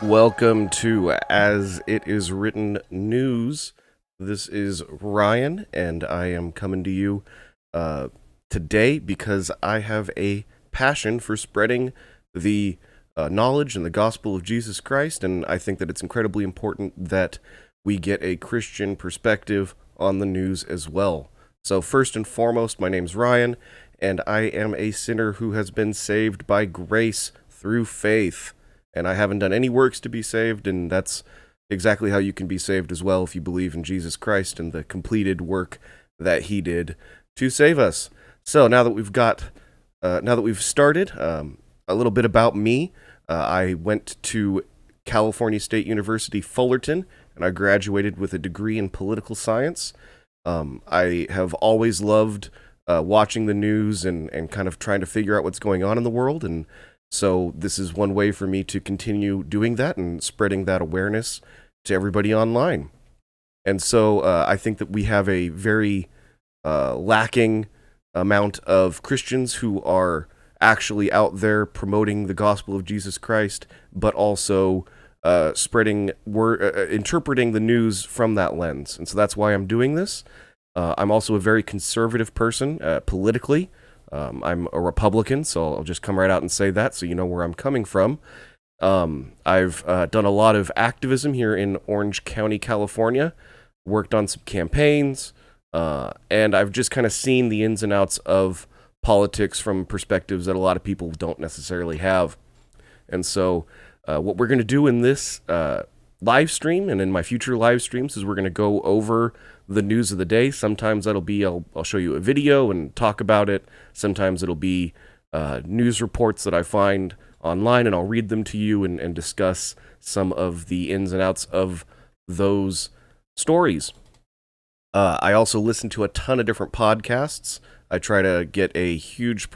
Welcome to As It Is Written News. This is Ryan, and I am coming to you today because I have a passion for spreading the knowledge and the gospel of Jesus Christ, and I think that it's incredibly important that we get a Christian perspective on the news as well. So first and foremost, my name's Ryan, and I am a sinner who has been saved by grace through faith. And I haven't done any works to be saved, and that's exactly how you can be saved as well if you believe in Jesus Christ and the completed work that He did to save us. So now that we've started, a little bit about me. I went to California State University, Fullerton, and I graduated with a degree in political science. I have always loved watching the news and kind of trying to figure out what's going on in the world, and so this is one way for me to continue doing that and spreading that awareness to everybody online. And so I think that we have a very lacking amount of Christians who are actually out there promoting the gospel of Jesus Christ, but also interpreting the news from that lens. And so that's why I'm doing this. I'm also a very conservative person politically. I'm a Republican, so I'll just come right out and say that so you know where I'm coming from. I've done a lot of activism here in Orange County, California, worked on some campaigns, and I've just kind of seen the ins and outs of politics from perspectives that a lot of people don't necessarily have. And so what we're going to do in this live stream and in my future live streams is we're going to go over the news of the day. Sometimes that'll be I'll show you a video and talk about it. Sometimes it'll be news reports that I find online, and I'll read them to you and discuss some of the ins and outs of those stories. I also listen to a ton of different podcasts. I try to get a huge,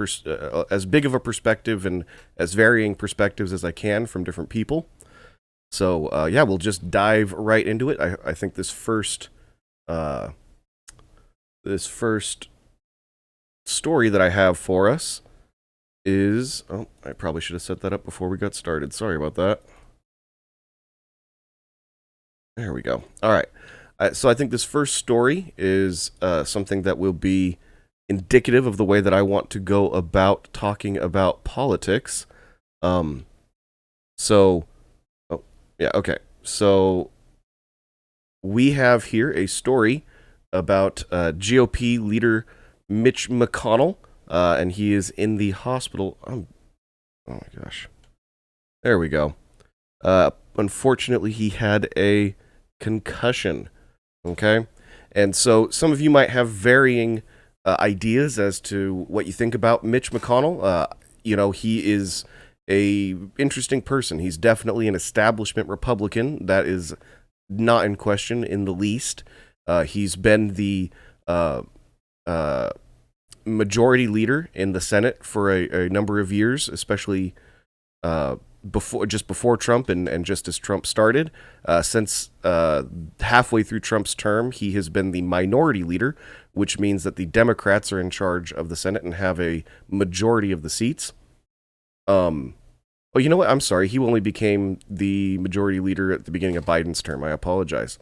as big of a perspective and as varying perspectives as I can from different people. So yeah, we'll just dive right into it. I think this first story that I have for us is... Oh, I probably should have set that up before we got started. Sorry about that. There we go. All right. So I think this first story is something that will be indicative of the way that I want to go about talking about politics. Oh, yeah, okay. So we have here a story about GOP leader Mitch McConnell, and he is in the hospital. Oh my gosh. There we go. Unfortunately, he had a concussion. Okay? And so some of you might have varying ideas as to what you think about Mitch McConnell. He is a interesting person. He's definitely an establishment Republican. That is not in question in the least. He's been the majority leader in the Senate for a number of years, especially before Trump and just as Trump started. Since halfway through Trump's term, he has been the minority leader, which means that the Democrats are in charge of the Senate and have a majority of the seats. Oh, you know what? I'm sorry. He only became the majority leader at the beginning of Biden's term. I apologize.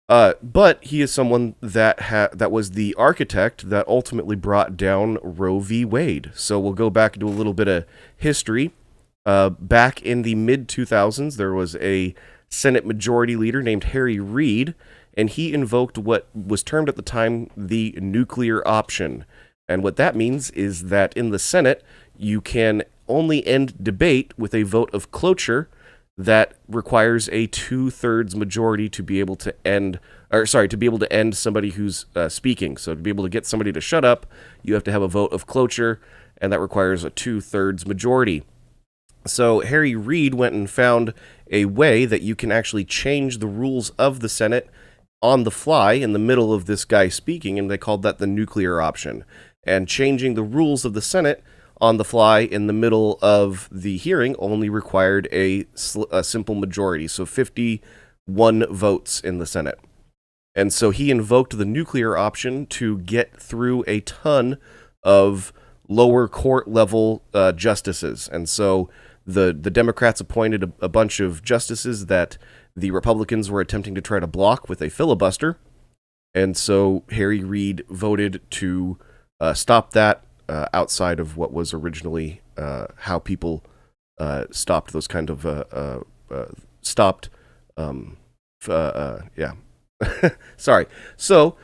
But he is someone that was the architect that ultimately brought down Roe v. Wade. So we'll go back and do a little bit of history. Back in the mid-2000s, there was a Senate Majority Leader named Harry Reid, and he invoked what was termed at the time the nuclear option. And what that means is that in the Senate, you can only end debate with a vote of cloture that requires a 2/3 majority to be able to end somebody who's speaking. So to be able to get somebody to shut up, you have to have a vote of cloture, and that requires a 2/3 majority. So Harry Reid went and found a way that you can actually change the rules of the Senate on the fly in the middle of this guy speaking, and they called that the nuclear option. And changing the rules of the Senate on the fly in the middle of the hearing only required a simple majority, so 51 votes in the Senate. And so he invoked the nuclear option to get through a ton of lower court level justices. And so the Democrats appointed a bunch of justices that the Republicans were attempting to try to block with a filibuster. And so Harry Reid voted to stop that outside of what was originally how people stopped those kind of stopped. Yeah. Sorry. So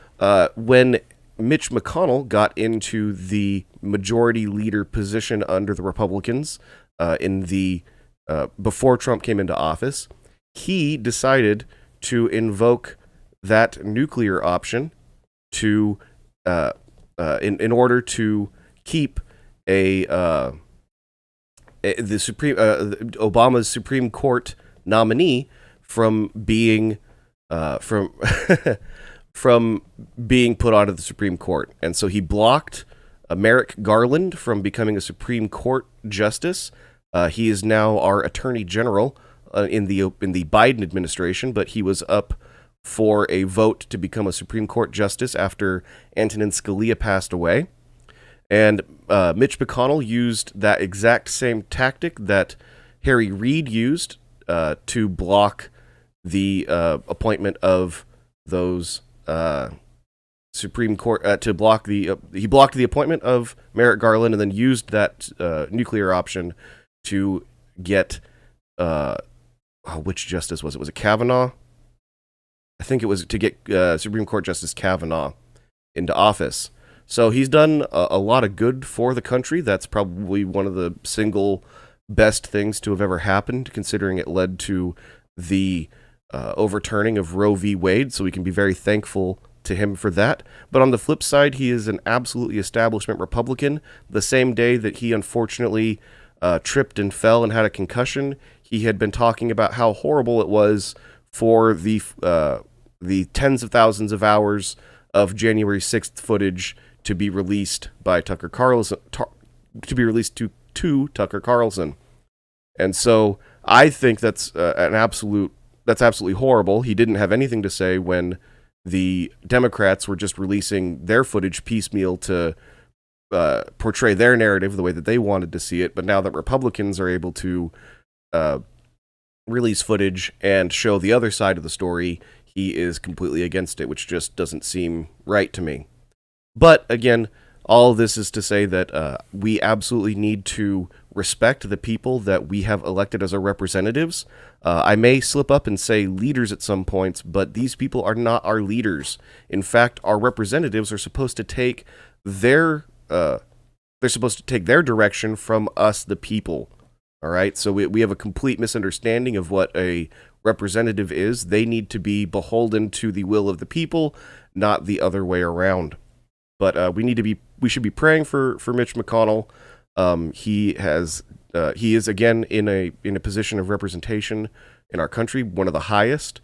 when Mitch McConnell got into the majority leader position under the Republicans in the before Trump came into office, he decided to invoke that nuclear option to in order to keep the Obama's Supreme Court nominee from being from being put onto the Supreme Court. And so he blocked Merrick Garland from becoming a Supreme Court justice. He is now our Attorney General in the Biden administration, but he was up for a vote to become a Supreme Court justice after Antonin Scalia passed away. And Mitch McConnell used that exact same tactic that Harry Reid used to block the appointment of those Supreme Court he blocked the appointment of Merrick Garland, and then used that nuclear option to get which justice was it? Was it Kavanaugh? I think it was to get Supreme Court Justice Kavanaugh into office. So he's done a lot of good for the country. That's probably one of the single best things to have ever happened, considering it led to the overturning of Roe v. Wade. So we can be very thankful to him for that. But on the flip side, he is an absolutely establishment Republican. The same day that he unfortunately tripped and fell and had a concussion, he had been talking about how horrible it was for the tens of thousands of hours of January 6th footage to be released by Tucker Carlson, to be released to Tucker Carlson. And so I think that's absolutely horrible. He didn't have anything to say when the Democrats were just releasing their footage piecemeal to portray their narrative the way that they wanted to see it. But now that Republicans are able to release footage and show the other side of the story, he is completely against it, which just doesn't seem right to me. But again, all of this is to say that we absolutely need to respect the people that we have elected as our representatives. I may slip up and say leaders at some points, but these people are not our leaders. In fact, our representatives are supposed to take their direction from us, the people. All right, so we have a complete misunderstanding of what a representative is. They need to be beholden to the will of the people, not the other way around. But we should be praying for Mitch McConnell. He is again in a position of representation in our country, one of the highest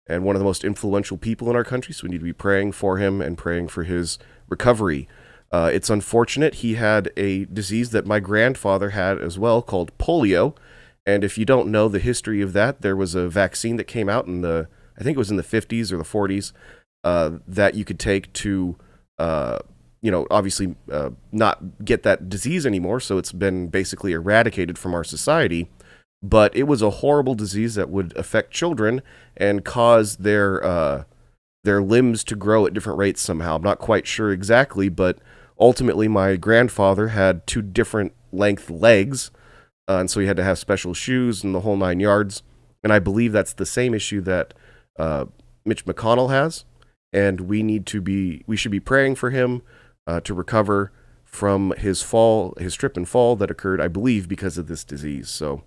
and one of the most influential people in our country. So we need to be praying for him and praying for his recovery. It's unfortunate. He had a disease that my grandfather had as well, called polio. And if you don't know the history of that, there was a vaccine that came out I think it was in the 50s or the 40s, that you could take to, obviously not get that disease anymore. So it's been basically eradicated from our society. But it was a horrible disease that would affect children and cause their limbs to grow at different rates somehow. I'm not quite sure exactly, but ultimately my grandfather had 2 different length legs, and so he had to have special shoes and the whole 9 yards. And I believe that's the same issue that Mitch McConnell has, and we should be praying for him to recover from his trip and fall that occurred, I believe, because of this disease. So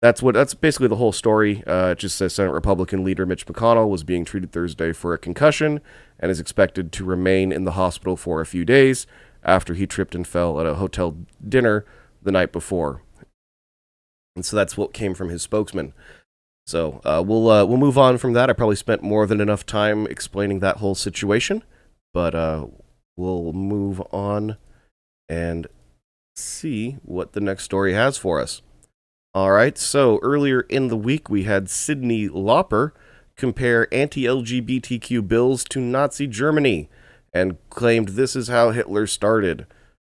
that's basically the whole story. It just says Senate Republican leader Mitch McConnell was being treated Thursday for a concussion and is expected to remain in the hospital for a few days after he tripped and fell at a hotel dinner the night before. And so that's what came from his spokesman. So we'll move on from that. I probably spent more than enough time explaining that whole situation, but we'll move on and see what the next story has for us. All right, so earlier in the week, we had Cyndi Lauper compare anti-LGBTQ bills to Nazi Germany and claimed this is how Hitler started.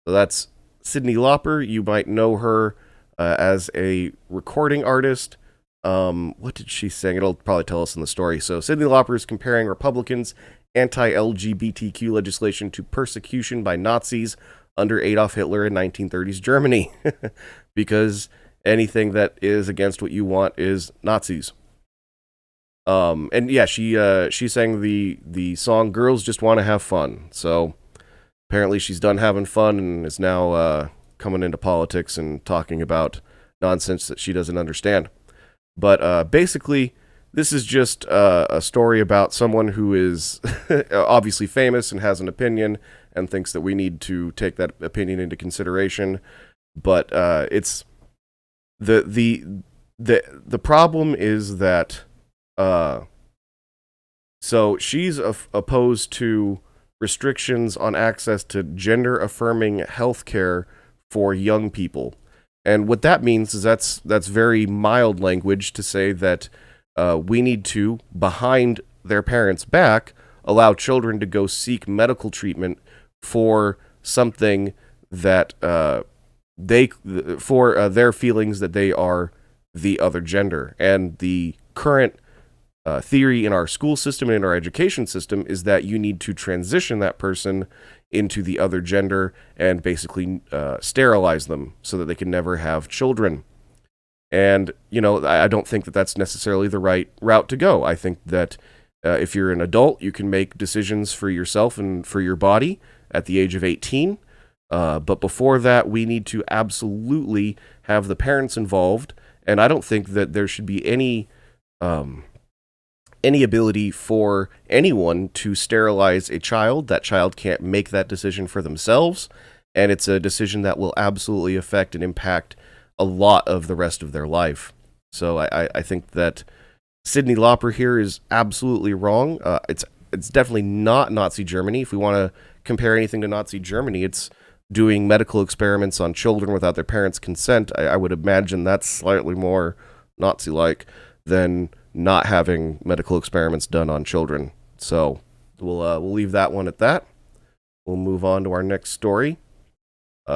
So that's Cyndi Lauper. You might know her as a recording artist. What did she sing? It'll probably tell us in the story. So Cyndi Lauper is comparing Republicans' anti-LGBTQ legislation to persecution by Nazis under Adolf Hitler in 1930s Germany, because anything that is against what you want is Nazis. And yeah, she sang the song "Girls Just Want to Have Fun." So apparently she's done having fun and is now coming into politics and talking about nonsense that she doesn't understand. But basically, this is just a story about someone who is obviously famous and has an opinion and thinks that we need to take that opinion into consideration. But it's the problem is that so she's opposed to restrictions on access to gender-affirming healthcare for young people. And what that means is that's very mild language to say that we need to, behind their parents' back, allow children to go seek medical treatment for something that for their feelings that they are the other gender. And the current theory in our school system and in our education system is that you need to transition that person into the other gender and basically sterilize them so that they can never have children. And, I don't think that that's necessarily the right route to go. I think that if you're an adult, you can make decisions for yourself and for your body at the age of 18. But before that, we need to absolutely have the parents involved. And I don't think that there should be any ability for anyone to sterilize a child. That child can't make that decision for themselves, and it's a decision that will absolutely affect and impact a lot of the rest of their life. So I think that Cyndi Lauper here is absolutely wrong. It's definitely not Nazi Germany. If we want to compare anything to Nazi Germany, it's doing medical experiments on children without their parents' consent. I would imagine that's slightly more Nazi-like than not having medical experiments done on children. So we'll leave that one at that. We'll move on to our next story.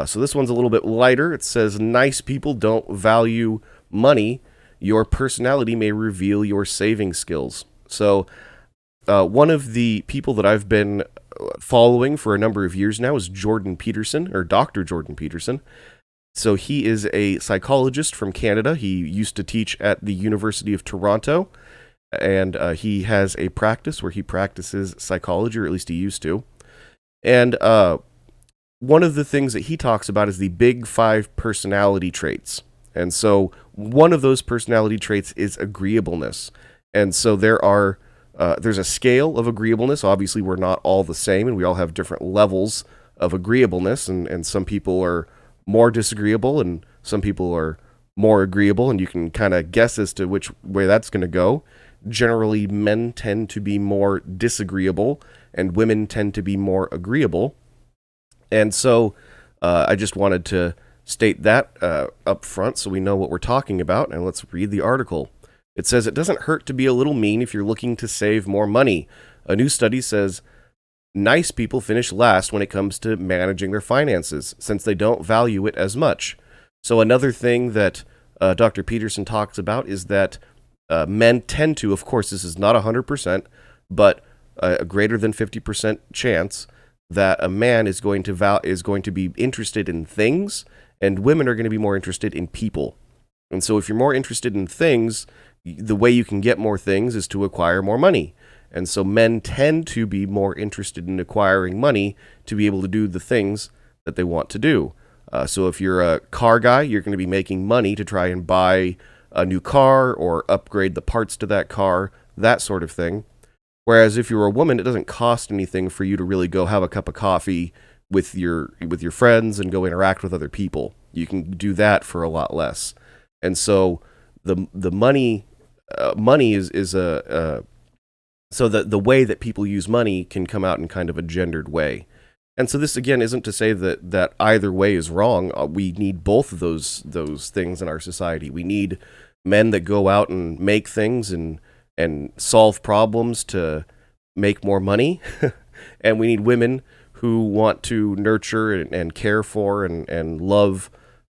So this one's a little bit lighter. It says, nice people don't value money. Your personality may reveal your saving skills. So one of the people that I've been following for a number of years now is Jordan Peterson, or Dr. Jordan Peterson. So he is a psychologist from Canada. He used to teach at the University of Toronto, and he has a practice where he practices psychology, or at least he used to. And one of the things that he talks about is the big 5 personality traits. And so one of those personality traits is agreeableness. And so there's a scale of agreeableness. Obviously, we're not all the same, and we all have different levels of agreeableness, and some people are more disagreeable and some people are more agreeable, and you can kind of guess as to which way that's going to go. Generally, men tend to be more disagreeable and women tend to be more agreeable. And so I just wanted to state that up front so we know what we're talking about, and let's read the article. It says, it doesn't hurt to be a little mean if you're looking to save more money. A new study says nice people finish last when it comes to managing their finances, since they don't value it as much. So another thing that Dr. Peterson talks about is that men tend to, of course, this is not 100%, but a greater than 50% chance that a man is going to be interested in things, and women are going to be more interested in people. And so if you're more interested in things, the way you can get more things is to acquire more money. And so men tend to be more interested in acquiring money to be able to do the things that they want to do. So if you're a car guy, you're going to be making money to try and buy a new car or upgrade the parts to that car, that sort of thing. Whereas if you're a woman, it doesn't cost anything for you to really go have a cup of coffee with your friends and go interact with other people. You can do that for a lot less. And so the money is a so the way that people use money can come out in kind of a gendered way. And so this, again, isn't to say that either way is wrong. We need both of those things in our society. We need men that go out and make things and solve problems to make more money. And we need women who want to nurture and care for and love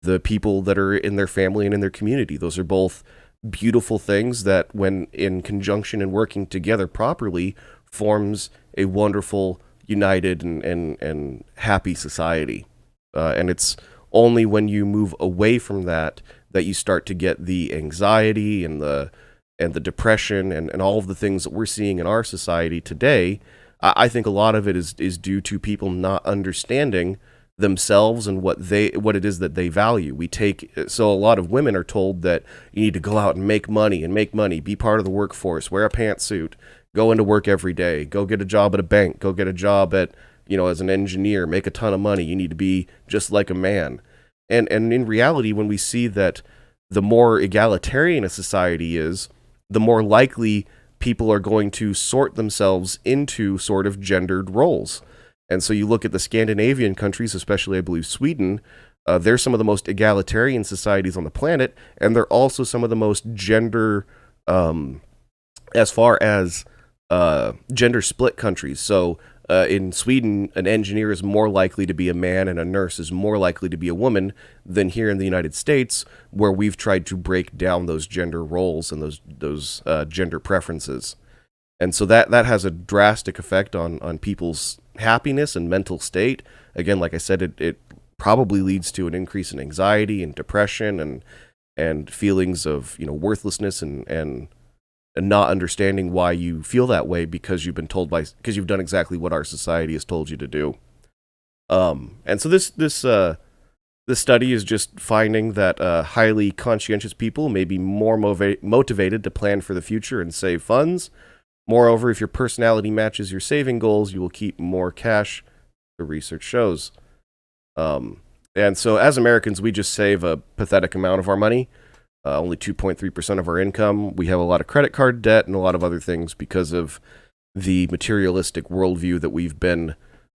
the people that are in their family and in their community. Those are both beautiful things that, when in conjunction and working together properly, forms a wonderful, united, and happy society. And it's only when you move away from that that you start to get the anxiety and the depression and all of the things that we're seeing in our society today. I think a lot of it is due to people not understanding themselves and what it is that they value. So a lot of women are told that you need to go out and make money, be part of the workforce, wear a pantsuit, go into work every day, go get a job at a bank, go get a job at, as an engineer, make a ton of money. You need to be just like a man. And in reality, when we see that the more egalitarian a society is, the more likely people are going to sort themselves into sort of gendered roles. And so you look at the Scandinavian countries, especially I believe Sweden, they're some of the most egalitarian societies on the planet, and they're also some of the most gender, as far as gender split countries. So in Sweden, an engineer is more likely to be a man and a nurse is more likely to be a woman than here in the United States, where we've tried to break down those gender roles and those gender preferences. And so that has a drastic effect on people's happiness and mental state. Again, like I said, it probably leads to an increase in anxiety and depression and feelings of worthlessness and not understanding why you feel that way, because you've done exactly what our society has told you to do. And so this study is just finding that highly conscientious people may be more motivated to plan for the future and save funds. Moreover, if your personality matches your saving goals, you will keep more cash, the research shows. And so as Americans, we just save a pathetic amount of our money. Only 2.3% of our income. We have a lot of credit card debt and a lot of other things because of the materialistic worldview that we've been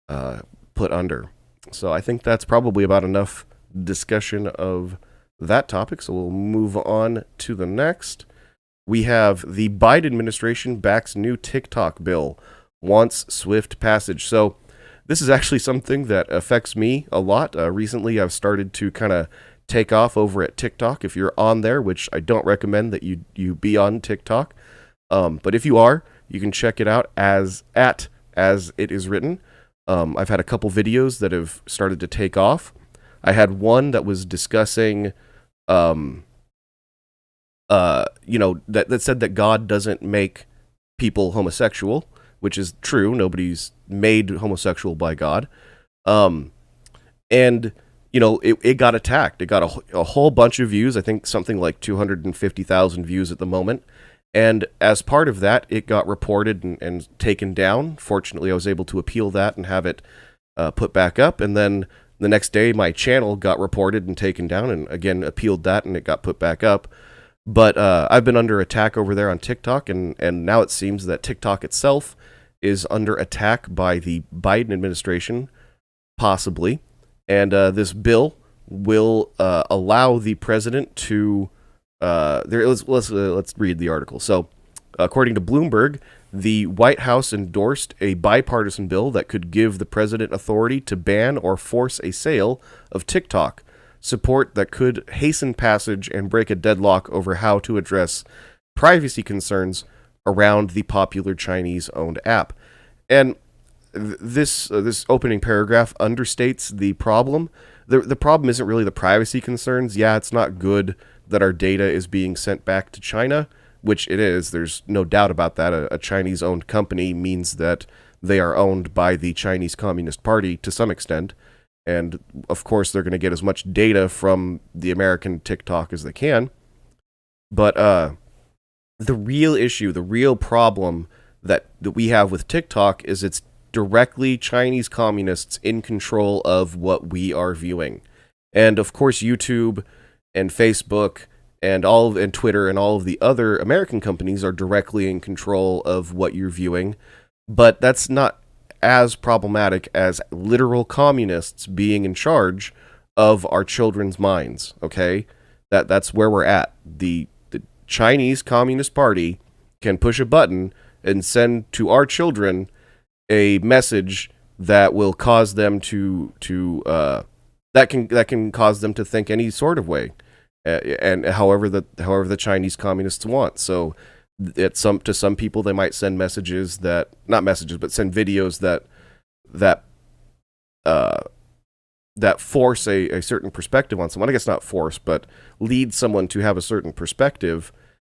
put under. So I think that's probably about enough discussion of that topic. So we'll move on to the next. We have the Biden administration backs new TikTok bill, wants swift passage. So this is actually something that affects me a lot. Recently, I've started to kind of take off over at TikTok. If you're on there, which I don't recommend that you be on TikTok, but if you are, you can check it out as it is written. I've had a couple videos that have started to take off. I had one that was discussing, that said that God doesn't make people homosexual, which is true. Nobody's made homosexual by God. And it got attacked. It got a whole bunch of views. I think something like 250,000 views at the moment. And as part of that, it got reported and taken down. Fortunately, I was able to appeal that and have it put back up. And then the next day, my channel got reported and taken down, and again appealed that, and it got put back up. But I've been under attack over there on TikTok, and now it seems that TikTok itself is under attack by the Biden administration, possibly. And this bill will allow the president to. Let's read the article. So, according to Bloomberg, the White House endorsed a bipartisan bill that could give the president authority to ban or force a sale of TikTok, support that could hasten passage and break a deadlock over how to address privacy concerns around the popular Chinese-owned app. And this opening paragraph understates the problem. The problem isn't really the privacy concerns. Yeah, it's not good that our data is being sent back to China, which it is. There's no doubt about that. A Chinese-owned company means that they are owned by the Chinese Communist Party to some extent. And, of course, they're going to get as much data from the American TikTok as they can. But the real issue, the real problem that we have with TikTok is it's directly Chinese communists in control of what we are viewing. And, of course, YouTube and Facebook and Twitter and all of the other American companies are directly in control of what you're viewing. But that's not as problematic as literal communists being in charge of our children's minds, okay? That's where we're at. The Chinese Communist Party can push a button and send to our children a message that will cause them to that can cause them to think any sort of way, and however the Chinese communists want. So, to some people they might send messages that not messages but send videos that uh, that force a certain perspective on someone. I guess not force, but lead someone to have a certain perspective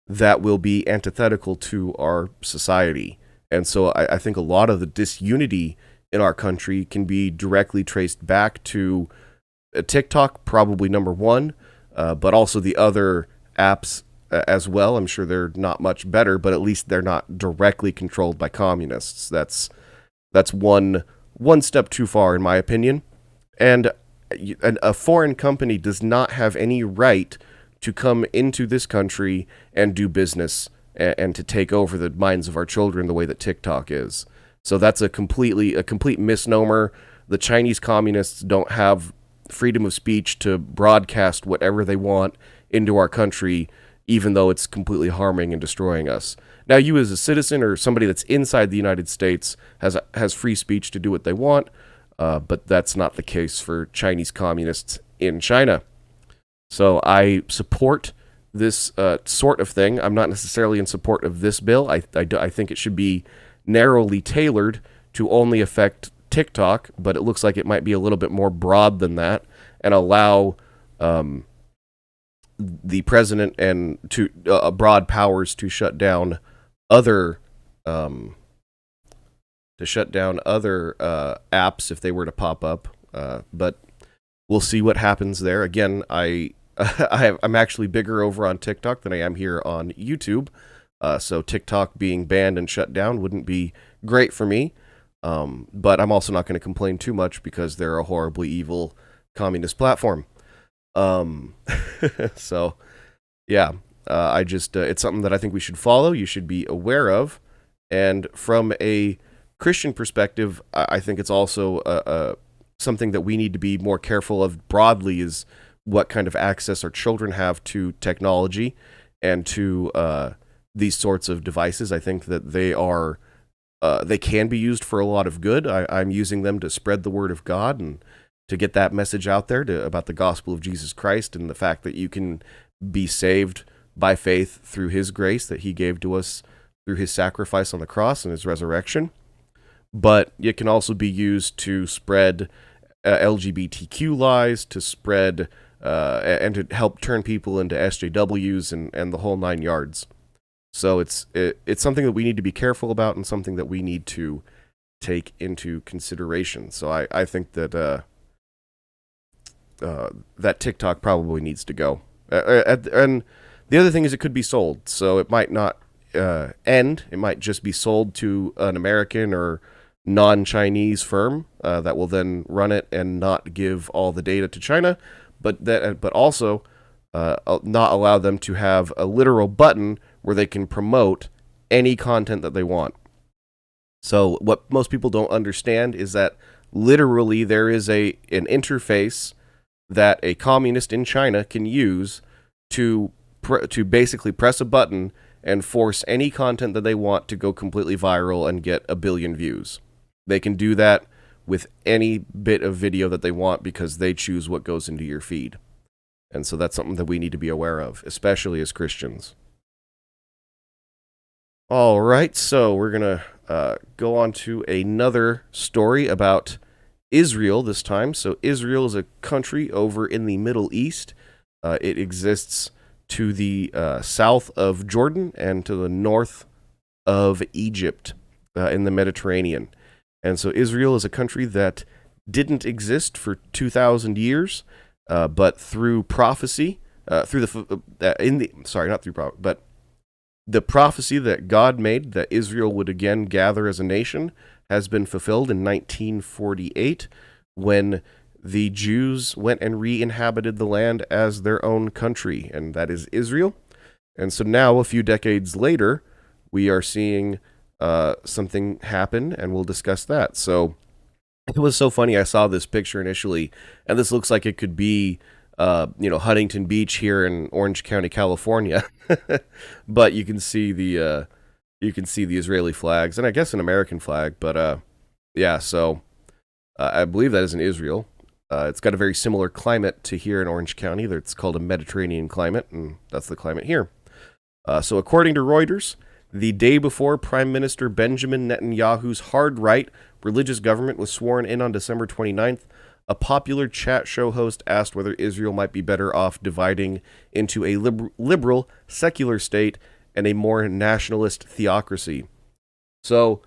that will be antithetical to our society. And so I think a lot of the disunity in our country can be directly traced back to TikTok, probably number one, but also the other apps as well. I'm sure they're not much better, but at least they're not directly controlled by communists. That's one step too far, in my opinion. And a foreign company does not have any right to come into this country and do business and to take over the minds of our children the way that TikTok is. So that's a complete misnomer. The Chinese communists don't have freedom of speech to broadcast whatever they want into our country, even though it's completely harming and destroying us. Now, you as a citizen or somebody that's inside the United States has free speech to do what they want, but that's not the case for Chinese communists in China. So I support this sort of thing. I'm not necessarily in support of this bill. I think it should be narrowly tailored to only affect TikTok, but it looks like it might be a little bit more broad than that and allow the president and to broad powers to shut down other apps if they were to pop up. But we'll see what happens there. Again, I'm actually bigger over on TikTok than I am here on YouTube. So TikTok being banned and shut down wouldn't be great for me. But I'm also not going to complain too much because they're a horribly evil communist platform. So, yeah, it's something that I think we should follow. You should be aware of. And from a Christian perspective, I think it's also something that we need to be more careful of broadly is what kind of access our children have to technology and to these sorts of devices. I think that they can be used for a lot of good. I'm using them to spread the word of God and to get that message out there about the gospel of Jesus Christ and the fact that you can be saved by faith through his grace that he gave to us through his sacrifice on the cross and his resurrection. But it can also be used to spread LGBTQ lies, to spread and to help turn people into SJWs and the whole nine yards. So it's something that we need to be careful about and something that we need to take into consideration. So I think that that TikTok probably needs to go. And the other thing is it could be sold. So it might not end. It might just be sold to an American or non-Chinese firm that will then run it and not give all the data to China, but also not allow them to have a literal button where they can promote any content that they want. So what most people don't understand is that literally there is an interface that a communist in China can use to basically press a button and force any content that they want to go completely viral and get 1 billion views. They can do that with any bit of video that they want because they choose what goes into your feed. And so that's something that we need to be aware of, especially as Christians. All right, so we're going to go on to another story about Israel this time. So Israel is a country over in the Middle East. It exists to the south of Jordan and to the north of Egypt in the Mediterranean. And so Israel is a country that didn't exist for 2,000 years, but through prophecy, but the prophecy that God made that Israel would again gather as a nation has been fulfilled in 1948 when the Jews went and re-inhabited the land as their own country, and that is Israel. And so now, a few decades later, we are seeing something happen, and we'll discuss that. So it was so funny. I saw this picture initially, and this looks like it could be, Huntington Beach here in Orange County, California. But you can see the Israeli flags, and I guess an American flag. But yeah, so I believe that is in Israel. It's got a very similar climate to here in Orange County. It's called a Mediterranean climate, and that's the climate here. So according to Reuters, the day before Prime Minister Benjamin Netanyahu's hard-right religious government was sworn in on December 29th, a popular chat show host asked whether Israel might be better off dividing into a liberal, secular state and a more nationalist theocracy. So,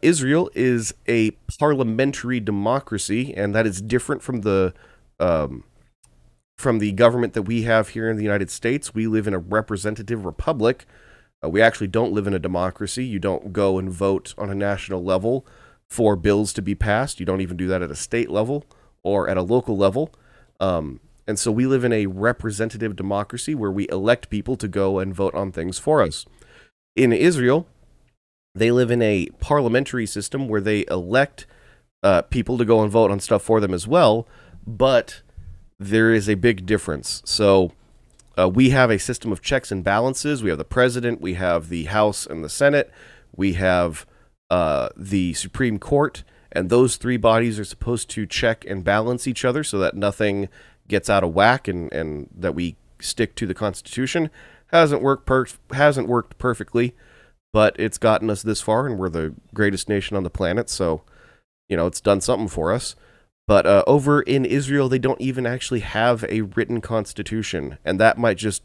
Israel is a parliamentary democracy, and that is different from the government that we have here in the United States. We live in a representative republic. We actually don't live in a democracy. You don't go and vote on a national level for bills to be passed. You don't even do that at a state level or at a local level. And so we live in a representative democracy where we elect people to go and vote on things for us. In Israel, they live in a parliamentary system where they elect people to go and vote on stuff for them as well, but there is a big difference. So we have a system of checks and balances. We have the president, we have the House and the Senate, we have the Supreme Court, and those three bodies are supposed to check and balance each other so that nothing gets out of whack and that we stick to the Constitution. Hasn't worked perfectly, but it's gotten us this far, and we're the greatest nation on the planet, so, it's done something for us. But over in Israel, they don't even actually have a written constitution, and that might just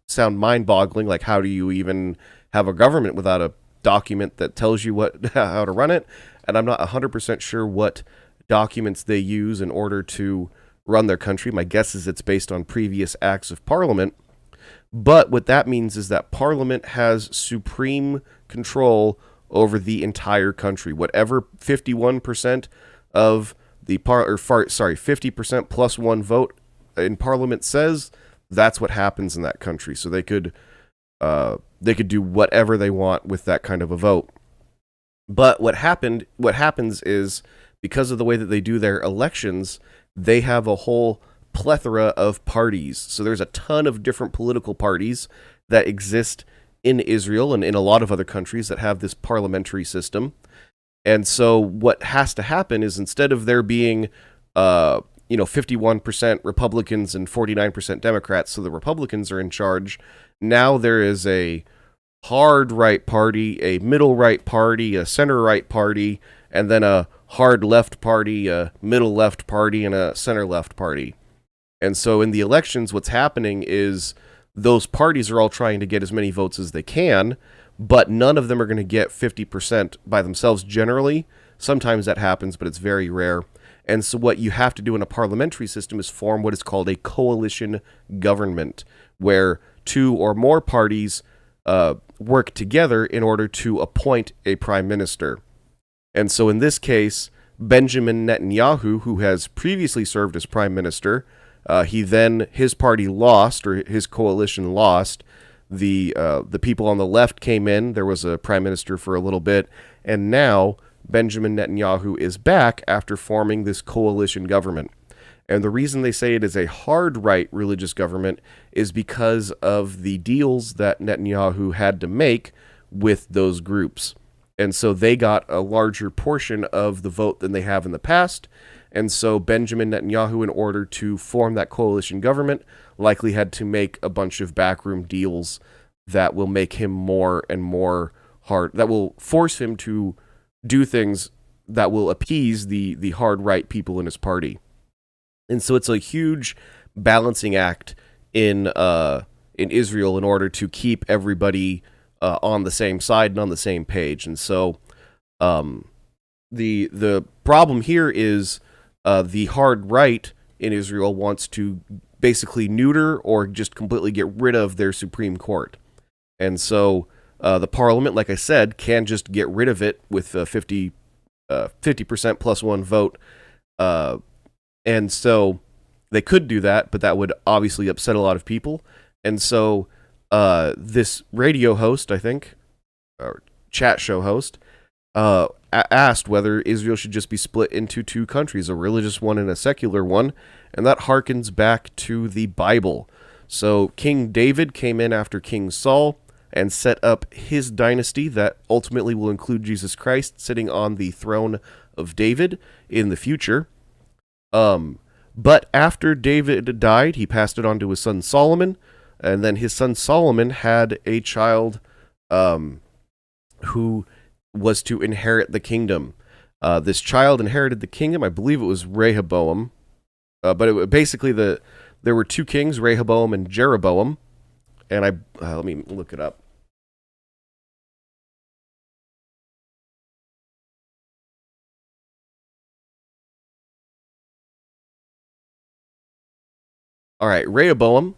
sound mind-boggling, like how do you even have a government without a document that tells you how to run it? And I'm not 100% sure what documents they use in order to run their country. My guess is it's based on previous acts of parliament. But what that means is that parliament has supreme control over the entire country. Whatever 51% of the 50% plus one vote in parliament says, that's what happens in that country. So they could do whatever they want with that kind of a vote. But what happens is, because of the way that they do their elections, they have a whole plethora of parties. So there's a ton of different political parties that exist in Israel and in a lot of other countries that have this parliamentary system. And so what has to happen is, instead of there being 51% Republicans and 49% Democrats, so the Republicans are in charge, now there is a hard right party, a middle right party, a center right party, and then a hard left party, a middle left party, and a center left party. And so in the elections, what's happening is those parties are all trying to get as many votes as they can, but none of them are going to get 50% by themselves generally. Sometimes that happens, but it's very rare. And so what you have to do in a parliamentary system is form what is called a coalition government, where two or more parties work together in order to appoint a prime minister. And so in this case, Benjamin Netanyahu, who has previously served as prime minister, his party lost, or his coalition lost. The people on the left came in. There was a prime minister for a little bit, and now Benjamin Netanyahu is back after forming this coalition government. And the reason they say it is a hard right religious government is because of the deals that Netanyahu had to make with those groups. And so they got a larger portion of the vote than they have in the past. And so Benjamin Netanyahu, in order to form that coalition government, likely had to make a bunch of backroom deals that will make him more and more hard, that will force him to do things that will appease the hard right people in his party. And so it's a huge balancing act in Israel in order to keep everybody on the same side and on the same page. And so the problem here is the hard right in Israel wants to basically neuter or just completely get rid of their Supreme Court. And so the parliament, like I said, can just get rid of it with 50% plus one vote. And so they could do that, but that would obviously upset a lot of people. And so this radio host, I think, or chat show host, asked whether Israel should just be split into two countries, a religious one and a secular one, and that harkens back to the Bible. So King David came in after King Saul and set up his dynasty that ultimately will include Jesus Christ sitting on the throne of David in the future. But after David died, he passed it on to his son Solomon, and then his son Solomon had a child who was to inherit the kingdom. This child inherited the kingdom. I believe it was Rehoboam, but basically there were two kings, Rehoboam and Jeroboam. And let me look it up. All right, Rehoboam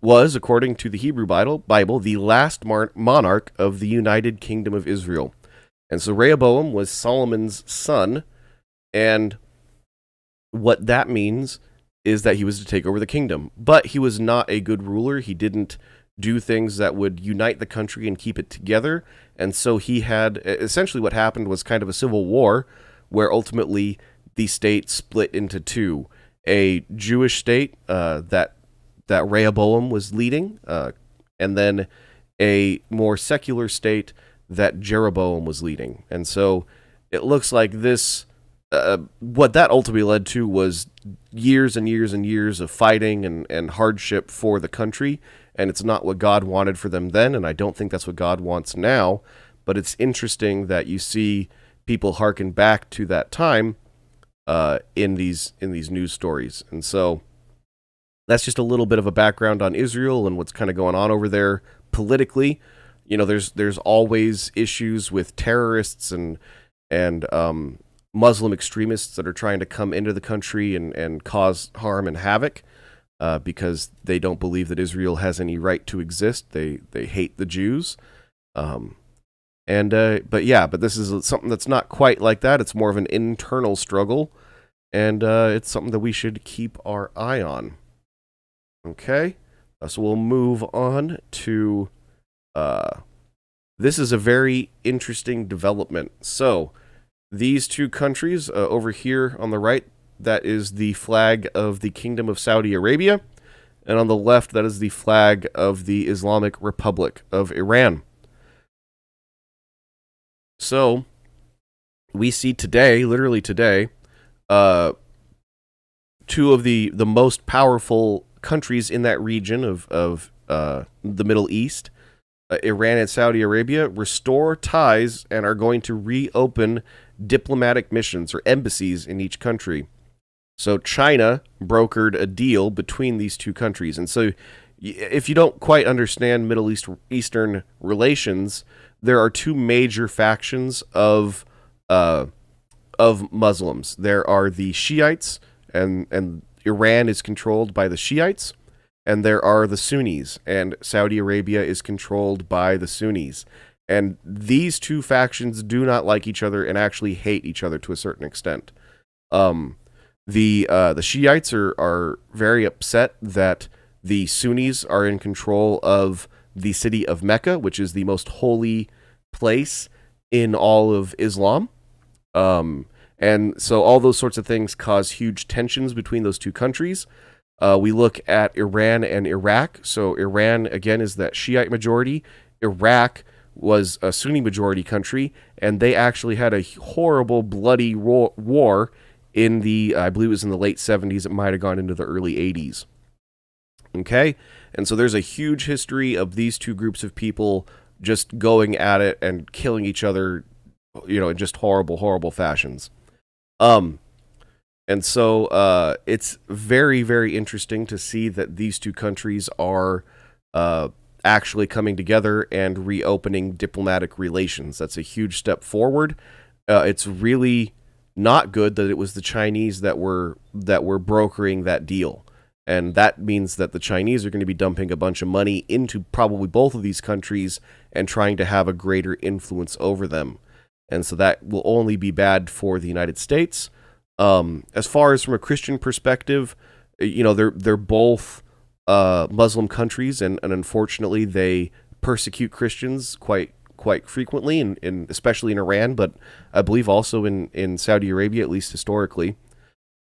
was, according to the Hebrew Bible, the last monarch of the United Kingdom of Israel. And so Rehoboam was Solomon's son, and what that means is that he was to take over the kingdom. But he was not a good ruler. He didn't do things that would unite the country and keep it together. And so he had, essentially what happened was kind of a civil war, where ultimately the state split into two. A Jewish state that Rehoboam was leading, and then a more secular state that Jeroboam was leading. And so it looks like this, what that ultimately led to was years and years and years of fighting and hardship for the country, and it's not what God wanted for them then, and I don't think that's what God wants now, but it's interesting that you see people hearken back to that time in these news stories. And so that's just a little bit of a background on Israel and what's kind of going on over there politically. You know, there's always issues with terrorists and Muslim extremists that are trying to come into the country and cause harm and havoc because they don't believe that Israel has any right to exist. They hate the Jews. But this is something that's not quite like that. It's more of an internal struggle, and it's something that we should keep our eye on. Okay, so we'll move on to, this is a very interesting development. So these two countries over here on the right, that is the flag of the Kingdom of Saudi Arabia, and on the left, that is the flag of the Islamic Republic of Iran. So we see today, literally today, two of the most powerful countries in that region of the Middle East, Iran and Saudi Arabia, restore ties and are going to reopen diplomatic missions or embassies in each country. So China brokered a deal between these two countries. And so if you don't quite understand Middle Eastern relations, there are two major factions of Muslims. There are the Shiites, and Iran is controlled by the Shiites, and there are the Sunnis, and Saudi Arabia is controlled by the Sunnis. And these two factions do not like each other and actually hate each other to a certain extent. The Shiites are very upset that the Sunnis are in control of the city of Mecca, which is the most holy place in all of Islam. And so all those sorts of things cause huge tensions between those two countries. We look at Iran and Iraq. So Iran, again, is that Shiite majority. Iraq was a Sunni majority country, and they actually had a horrible, bloody war in the, I believe it was in the late 70s. It might have gone into the early 80s. Okay? And so there's a huge history of these two groups of people just going at it and killing each other, you know, in just horrible, horrible fashions. And so it's very, very interesting to see that these two countries are actually coming together and reopening diplomatic relations. That's a huge step forward. It's really not good that it was the Chinese that were brokering that deal. And that means that the Chinese are going to be dumping a bunch of money into probably both of these countries and trying to have a greater influence over them. And so that will only be bad for the United States. As far as from a Christian perspective, you know, they're both Muslim countries, and unfortunately they persecute Christians quite frequently, and especially in Iran, but I believe also in Saudi Arabia, at least historically.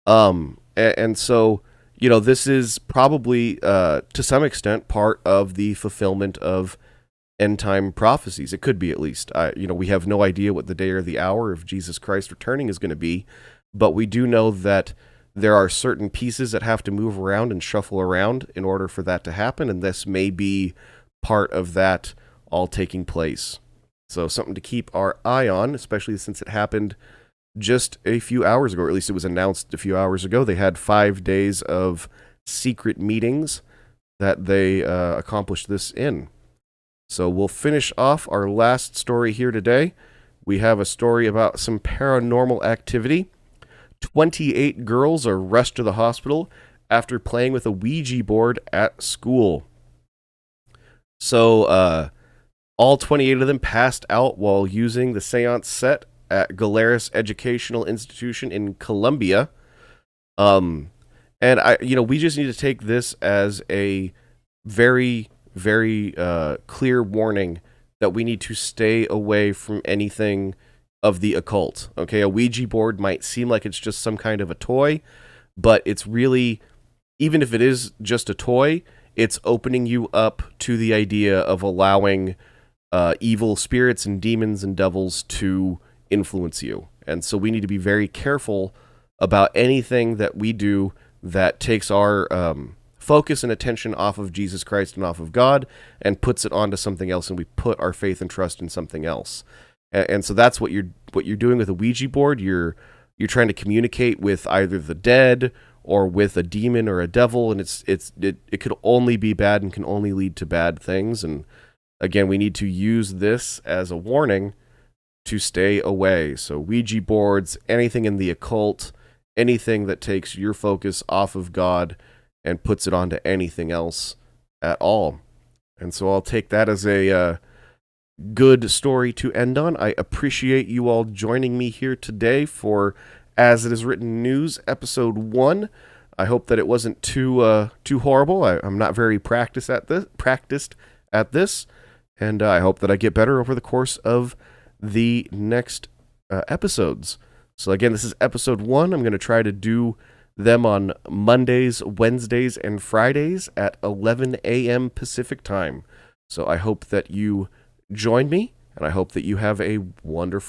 And so, you know, this is probably to some extent part of the fulfillment of end time prophecies. It could be, at least. You know, we have no idea what the day or the hour of Jesus Christ returning is going to be, but we do know that there are certain pieces that have to move around and shuffle around in order for that to happen, and this may be part of that all taking place. So something to keep our eye on, especially since it happened just a few hours ago, or at least it was announced a few hours ago. They had 5 days of secret meetings that they accomplished this in. So we'll finish off our last story here today. We have a story about some paranormal activity. 28 girls are rushed to the hospital after playing with a Ouija board at school. So, all 28 of them passed out while using the seance set at Galeras Educational Institution in Colombia. And we just need to take this as a very, very clear warning that we need to stay away from anything of the occult. Okay, a Ouija board might seem like it's just some kind of a toy, but it's really, even if it is just a toy, it's opening you up to the idea of allowing evil spirits and demons and devils to influence you. And so we need to be very careful about anything that we do that takes our focus and attention off of Jesus Christ and off of God and puts it onto something else, and we put our faith and trust in something else. And so that's what you're doing with a Ouija board. You're trying to communicate with either the dead or with a demon or a devil, and it could only be bad and can only lead to bad things. And again, we need to use this as a warning to stay away. So Ouija boards, anything in the occult, anything that takes your focus off of God and puts it onto anything else at all. And so I'll take that as a good story to end on. I appreciate you all joining me here today for As It Is Written News, Episode 1. I hope that it wasn't too horrible. I'm not very practiced at this, and I hope that I get better over the course of the next episodes. So again, this is Episode 1. I'm going to try to do them on Mondays, Wednesdays, and Fridays at 11 a.m. Pacific time. So I hope that you join me, and I hope that you have a wonderful